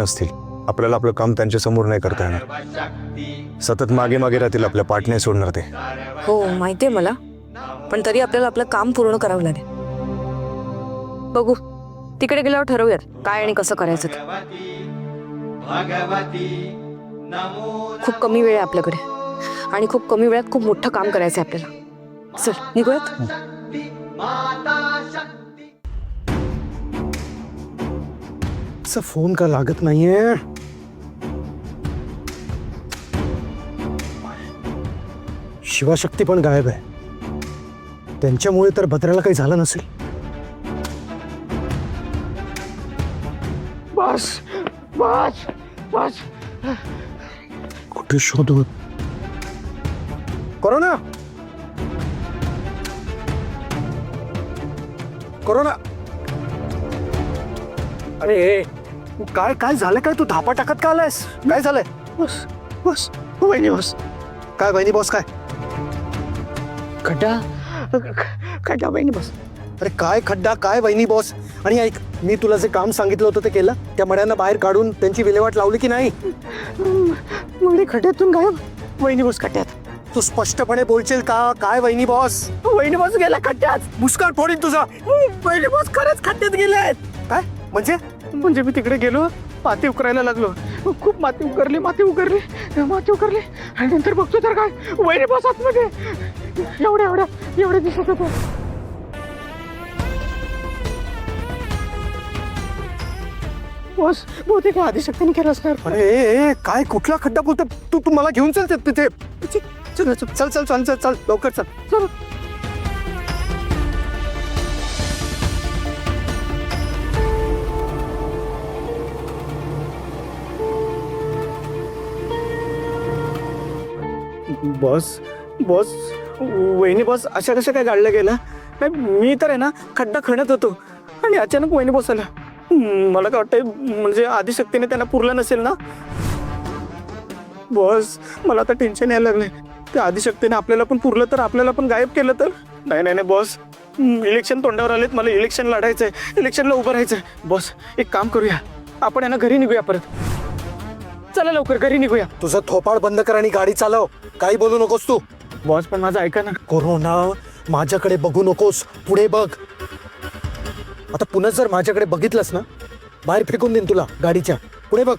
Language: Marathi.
नसतील, आपल्याला आपलं काम त्यांच्या समोर नाही करता येणार. सतत मागे मागे राहतील, आपल्या पाठ नाही सोडणार ते. हो माहितीये मला, पण तरी आपल्याला आपलं काम पूर्ण करावं लागेल. बघू, तिकडे गेल्यावर ठरवूयात काय आणि कसं करायचं ते. खूप कमी वेळ आहे आपल्याकडे आणि खूप कमी वेळात खूप मोठं काम करायचं आहे आपल्याला. चल निघूयात. फोन का लागत नाहीये. शिवशक्ती पण गायब आहे. त्यांच्यामुळे तर भद्राला काही झालं नसेल. बस बस बस, कुठे शोधू? Corona corona. अरे काय काय झालं? काय तू धापा टाकत का आलायस? काय झालंय? बस बस वहिनी बस. काय वहिनी बॉस? काय खड्डा? खड्डा वहिनी बॉस. अरे काय खड्डा? काय वहिनी बॉस? आणि ऐक, मी तुला जे काम सांगितलं होतं ते केलं? त्या मड्यांना बाहेर काढून त्यांची विल्हेवाट लावली की नाही? मग खड्ड्यातून गायब. वहिनी बॉस खड्ड्यात. तू स्पष्टपणे बोलशील का? काय वहिनी बॉस? वहिनी बॉस गेला खड्ड्यात. मुस्कान फोडीन तुझा. वहिनी बॉस खरंच खड्ड्यात गेलाय. काय म्हणजे? म्हणजे मी तिकडे गेलो, माती उकरायला लागलो. खूप माती उकरली आणि नंतर बघतो तर काय, वहिनी बॉस आतमध्ये एवढ्या दिसत होतं. बॉस बहुतेक आदिशक्तीने केलं असणार. अरे काय कुठला खड्डा बोलतो तू? मला घेऊन चल तिथे. चल चल चल चल चल चल लवकर चल चल. बॉस वहिनी बॉस अशा कशा काय गाडल्या गेला? नाही, मी तर आहे ना खड्डा खणत होतो आणि अचानक वहिनी बॉस आला. मला काय वाटतंय, म्हणजे आदिशक्तीने त्यांना पुरलं नसेल ना. बॉस मला आता टेन्शन यायला लागलंय. त्या आदिशक्तीने आपल्याला पण पुरलं तर, आपल्याला पण गायब केलं तर? नाही बॉस, इलेक्शन तोंडावर आलेत. मला इलेक्शन लढायचंय, इलेक्शनला उभं राहायचंय. बॉस एक काम करूया, आपण यांना घरी निघूया परत. चला लवकर घरी निघूया. तुझं थोपाड बंद कर आणि गाडी चालव. काही बोलू नकोस तू. बॉस पण माझं ऐका ना. कोरोना, माझ्याकडे बघू नकोस, पुढे बघ. आता पुन्हा जर माझ्याकडे बघितलंस ना, बाहेर फेकून देईन तुला गाडीच्या. पुढे बघ.